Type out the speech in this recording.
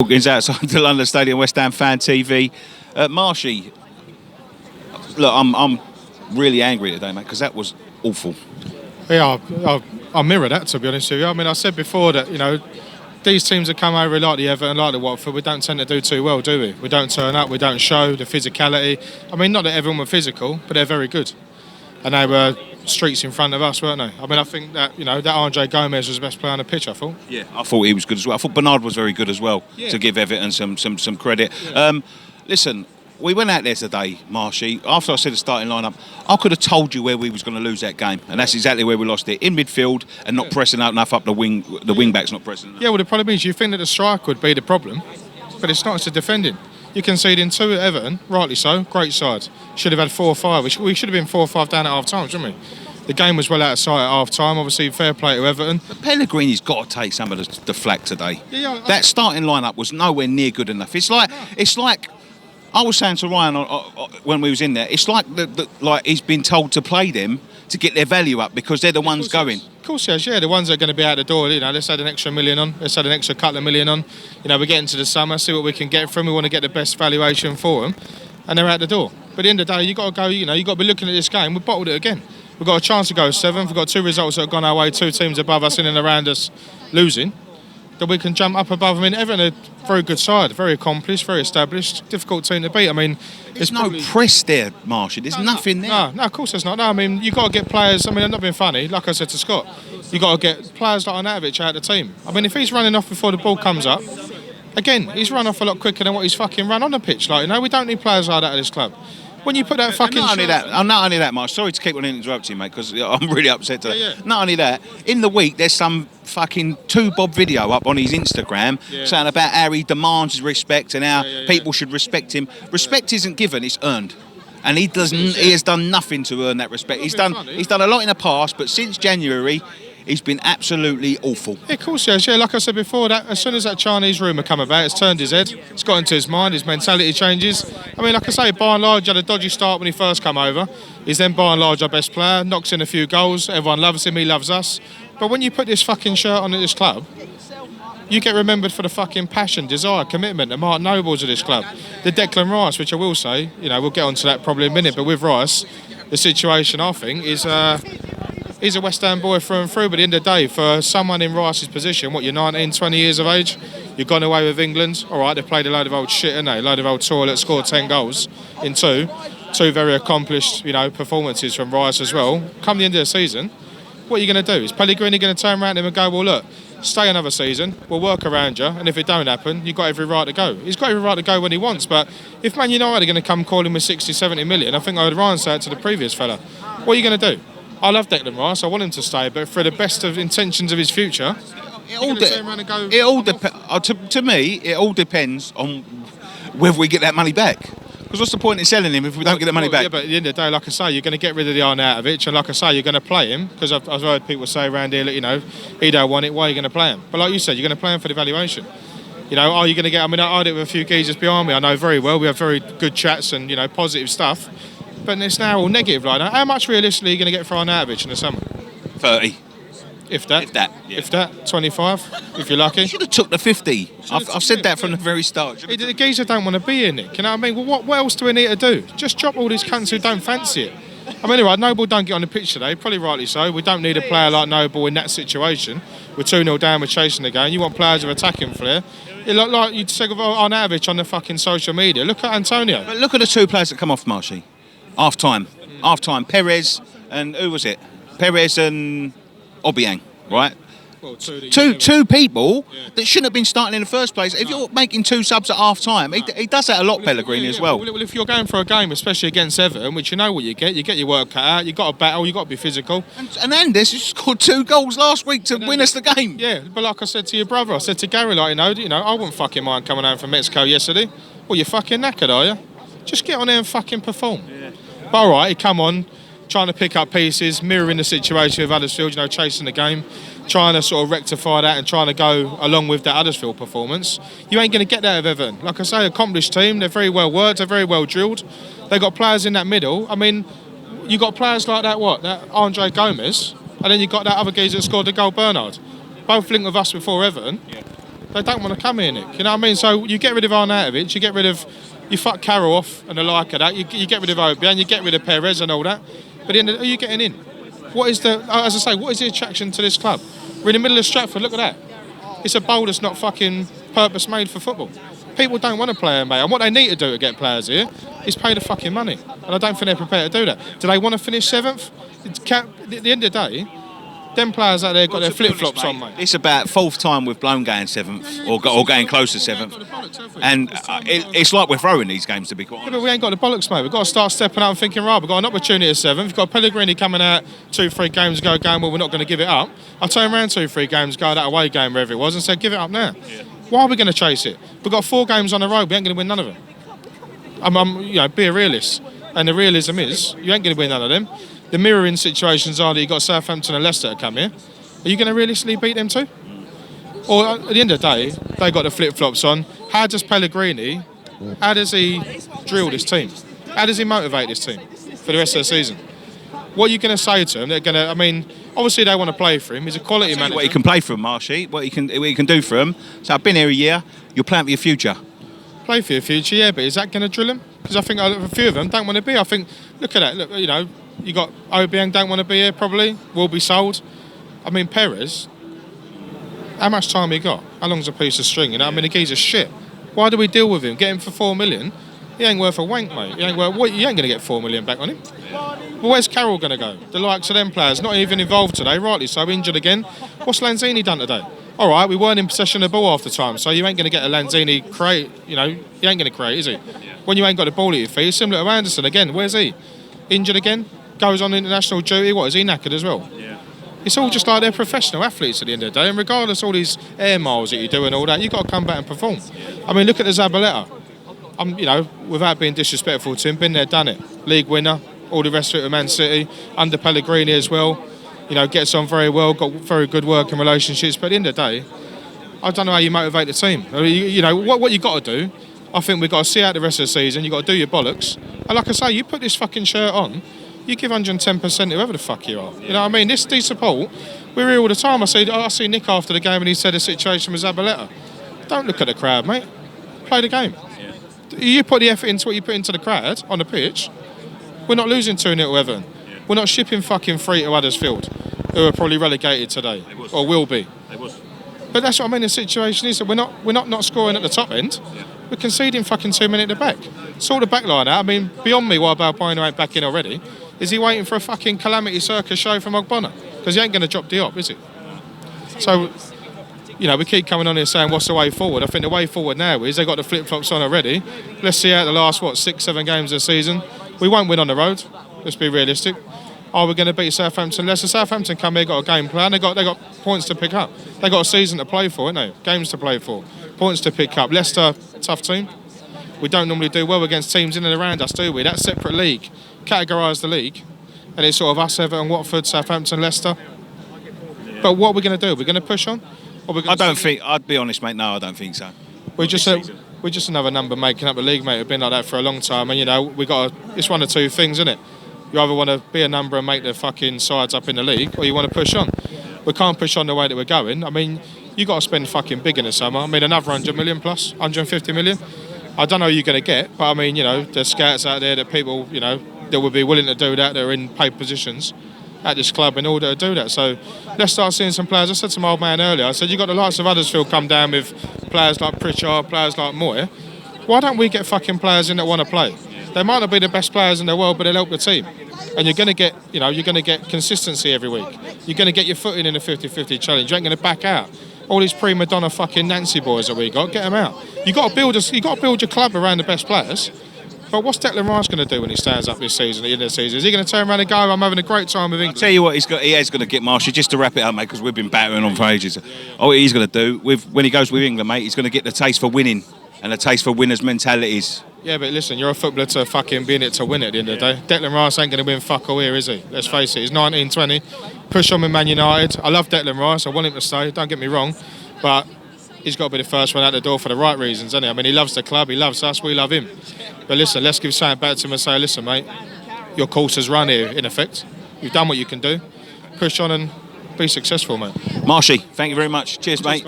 Hawkins outside the London Stadium, West Ham Fan TV. Marshy, look, I'm really angry today, mate, because that was awful. Yeah, I mirror that, to be honest with you. I mean, I said before that, these teams that come over like the Everton, like the Watford, we don't tend to do too well, do we? We don't turn up, we don't show the physicality. I mean, not that everyone were physical, but they're very good. And they were streets in front of us, weren't they? I mean, I think that, that Andre Gomez was the best player on the pitch, I thought. Yeah, I thought he was good as well. I thought Bernard was very good as well, to give Everton some credit. Yeah. Listen, we went out there today, Marshy. After I said the starting lineup, I could have told you where we was going to lose that game, and that's exactly where we lost it. In midfield and not pressing out enough up the wing. The wing backs not pressing enough. Yeah, well, the problem is you think that the strike would be the problem, but it's not. It's the defending. You conceding 2 at Everton, rightly so. Great side. Should have had 4 or 5. We should have been 4 or 5 down at half time, shouldn't we? The game was well out of sight at half time. Obviously, fair play to Everton. But Pellegrini's got to take some of the flack today. That starting lineup was nowhere near good enough. It's like I was saying to Ryan when we was in there. It's like like he's been told to play them to get their value up because they're the ones going. Of course, yes, yeah. The ones that are going to be out the door. Let's add an extra million on. Let's add an extra couple of million on. We're getting to the summer. See what we can get from. We want to get the best valuation for them, and they're out the door. But at the end of the day, you got to go. You got to be looking at this game. We bottled it again. We've got a chance to go 7th. We've got 2 results that have gone our way. 2 teams above us in and around us losing. That we can jump up above. I mean, Everton are a very good side, very accomplished, very established, difficult team to beat. I mean, there's no press there, Marshy. There's nothing there. No, of course there's not. No, I mean, you've got to get players. I mean, I'm not being funny. Like I said to Scott, you've got to get players like Arnautovic out of the team. I mean, if he's running off before the ball comes up, again, he's run off a lot quicker than what he's fucking run on the pitch. We don't need players like that at this club. When you put that fucking... Not only that, Mark. Sorry to keep on interrupting you, mate, because I'm really upset today. Yeah. Not only that, in the week, there's some fucking 2-bob video up on his Instagram saying about how he demands respect and how people should respect him. Respect isn't given, it's earned. And he has done nothing to earn that respect. He's done a lot in the past, but since January... he's been absolutely awful. Yeah, of course he has. Yeah, like I said before, that as soon as that Chinese rumour come about, it's turned his head. It's got into his mind. His mentality changes. I mean, like I say, by and large, he had a dodgy start when he first come over. He's then by and large our best player. Knocks in a few goals. Everyone loves him. He loves us. But when you put this fucking shirt on at this club, you get remembered for the fucking passion, desire, commitment, the Mark Nobles of this club. The Declan Rice, which I will say, we'll get onto that probably in a minute. But with Rice, the situation I think is. He's a West Ham boy through and through, but at the end of the day, for someone in Rice's position, you're 19, 20 years of age, you've gone away with England. All right, they've played a load of old shit, haven't they? A load of old toilet, scored 10 goals in 2. 2 very accomplished, performances from Rice as well. Come the end of the season, what are you going to do? Is Pellegrini going to turn around to him and go, well, look, stay another season, we'll work around you, and if it don't happen, you've got every right to go. He's got every right to go when he wants, but if Man United are going to come call him with 60, 70 million, I think I heard Ryan say it to the previous fella, what are you going to do? I love Declan Rice. I want him to stay, but for the best of intentions of his future, to me, it all depends on whether we get that money back. Because what's the point in selling him if we don't get the money back? Yeah, but at the end of the day, like I say, you're going to get rid of the Arnautovic, and like I say, you're going to play him because I've heard people say around here, he don't want it. Why are you going to play him? But like you said, you're going to play him for the valuation. Are you going to get? I mean, I did with a few geezers behind me. I know very well. We have very good chats and positive stuff. But it's now all negative like that. How much realistically are you going to get for Arnautovic in the summer? 30. If that. Yeah. If that. 25, if you're lucky. You should have took the 50. I've said that from the very start. The geezer don't want to be in it. You know what I mean? Well, what else do we need to do? Just drop all these cunts who don't fancy it. I mean, anyway, Noble don't get on the pitch today. Probably rightly so. We don't need a player like Noble in that situation. We're 2-0 down, we're chasing the game. You want players with attacking flair. Like you said of Arnautovic on the fucking social media. Look at Antonio. But look at the 2 players that come off, Marshy. Half time, Perez and who was it? Perez and Obiang, right? Well, two people that shouldn't have been starting in the first place. If you're making 2 subs at half time, he does that a lot, Pellegrini as well. Well, if you're going for a game, especially against Everton, which you know what you get your work cut out. You've got to battle, you've got to be physical. And Andes scored 2 goals last week to win us the game. Yeah, but like I said to your brother, I said to Gary, I wouldn't fucking mind coming home from Mexico yesterday. Well, you're fucking knackered, are you? Just get on there and fucking perform. Yeah. But all right, he come on, trying to pick up pieces, mirroring the situation with Huddersfield, chasing the game, trying to sort of rectify that and trying to go along with that Huddersfield performance. You ain't going to get that with Everton. Like I say, accomplished team, they're very well worked, they're very well drilled. They got players in that middle. I mean, you got players like that Andre Gomez, and then you got that other geezer that scored the goal, Bernard. Both linked with us before Everton. Yeah. They don't want to come here, Nick. You know what I mean? So you get rid of Arnautovic, you fuck Carroll off and the like of that. You get rid of Obiang, you get rid of Perez and all that. But then, are you getting in? As I say, what is the attraction to this club? We're in the middle of Stratford. Look at that. It's a bowl that's not fucking purpose made for football. People don't want to play here, mate. And what they need to do to get players here is pay the fucking money. And I don't think they're prepared to do that. Do they want to finish 7th? At the end of the day, them players out there got their flip-flops on, mate. It's about 4th time we've blown going 7th or getting close to 7th. And it's like we're throwing these games, to be quite honest. Yeah, but we ain't got the bollocks, mate. We've got to start stepping up and thinking, right, we've got an opportunity at 7th. We've got Pellegrini coming out 2-3 games ago going, well, we're not going to give it up. I turned around 2-3 games ago, that away game, wherever it was, and said, give it up now. Yeah. Why are we going to chase it? We've got 4 games on the road. We ain't going to win none of them. Be a realist. And the realism is, you ain't going to win none of them. The mirroring situations are that you've got Southampton and Leicester to come here. Are you going to realistically beat them too? Or at the end of the day, they got the flip-flops on. How does Pellegrini, how does he drill this team? How does he motivate this team for the rest of the season? What are you going to say to them? They're going to, obviously they want to play for him. He's a quality manager. What he can play for him, Marshy, what he can do for him. So I've been here a year, you're playing for your future. Play for your future, yeah, but is that going to drill him? Because I think a few of them don't want to be. I think, look at that, look, you got Obiang don't want to be here probably, will be sold. Perez, how much time he got? How long's a piece of string? The geezer's shit. Why do we deal with him? Get him for 4 million? He ain't worth a wank, mate. You ain't going to get 4 million back on him. But where's Carroll going to go? The likes of them players, not even involved today, rightly so, injured again. What's Lanzini done today? All right, we weren't in possession of the ball half the time, so you ain't going to get a Lanzini create, he ain't going to create, is he? When you ain't got the ball at your feet, similar to Anderson again, where's he? Injured again? Goes on international duty, what, is he knackered as well? Yeah. It's all just like they're professional athletes at the end of the day, and regardless of all these air miles that you do and all that, you've got to come back and perform. Look at the Zabaleta. Without being disrespectful to him, been there, done it. League winner, all the rest of it with Man City, under Pellegrini as well. Gets on very well, got very good working relationships, but at the end of the day, I don't know how you motivate the team. What you got to do, I think we've got to see out the rest of the season, you've got to do your bollocks, and like I say, you put this fucking shirt on, you give 110% whoever the fuck you are. You know what I mean? This support, we're here all the time. I see Nick after the game and he said the situation with Zabaleta. Don't look at the crowd, mate. Play the game. Yeah. You put the effort into what you put into the crowd on the pitch. We're not losing 2-0 to Everton. Yeah. We're not shipping fucking 3 to Huddersfield, who are probably relegated today, or will be. But that's what I mean. The situation is that we're not scoring at the top end. Yeah. We're conceding fucking 2 minutes at the back. Sort the back line out. Beyond me why Balbino ain't back in already. Is he waiting for a fucking calamity circus show from Ogbonna? Because he ain't going to drop Diop, is he? So, we keep coming on here saying what's the way forward. I think the way forward now is they got the flip-flops on already. Let's see out the last, 6-7 games of the season. We won't win on the road. Let's be realistic. Are we going to beat Southampton? Leicester, Southampton come here, got a game plan. They got points to pick up. They got a season to play for, haven't they? Games to play for. Points to pick up. Leicester, tough team. We don't normally do well against teams in and around us, do we? That separate league. Categorise the league, and it's sort of us, Everton, Watford, Southampton, Leicester. But what are we going to do? We're going to push on? I'd be honest, mate, no, I don't think so. We're just another number making up the league, mate. We've been like that for a long time, and it's one of two things, isn't it? You either want to be a number and make the fucking sides up in the league, or you want to push on. We can't push on the way that we're going. You got to spend fucking big in the summer. Another 100 million plus, 150 million. I don't know who you're going to get, but there's scouts out there that people, that would be willing to do that, that are in paid positions at this club in order to do that. So let's start seeing some players. I said to my old man earlier, I said, you've got the likes of Huddersfield come down with players like Pritchard, players like Moy. Why don't we get fucking players in that want to play? They might not be the best players in the world, but they'll help the team. And you're going to get consistency every week. You're going to get your footing in the 50-50 challenge. You ain't going to back out. All these prima donna fucking Nancy boys that we got, get them out. You got to build your club around the best players. But what's Declan Rice going to do when he stands up this season, at the end of the season? Is he going to turn around and go, I'm having a great time with England? I'll tell you what, he is going to get Marshy, just to wrap it up, mate, because we've been battering on for ages. What he's going to do, when he goes with England, mate, he's going to get the taste for winning and the taste for winners' mentalities. Yeah, but listen, you're a footballer to fucking be in it to win at the end of the day. Declan Rice ain't going to win fuck all here, is he? Let's face it, he's 19, 20. Push on with Man United. I love Declan Rice, I want him to stay, don't get me wrong. But he's got to be the first one out the door for the right reasons, hasn't he? He loves the club, he loves us, we love him. But listen, let's give something back to him and say, listen, mate, your course has run here, in effect. You've done what you can do. Push on and be successful, mate. Marshy, thank you very much. Cheers, mate.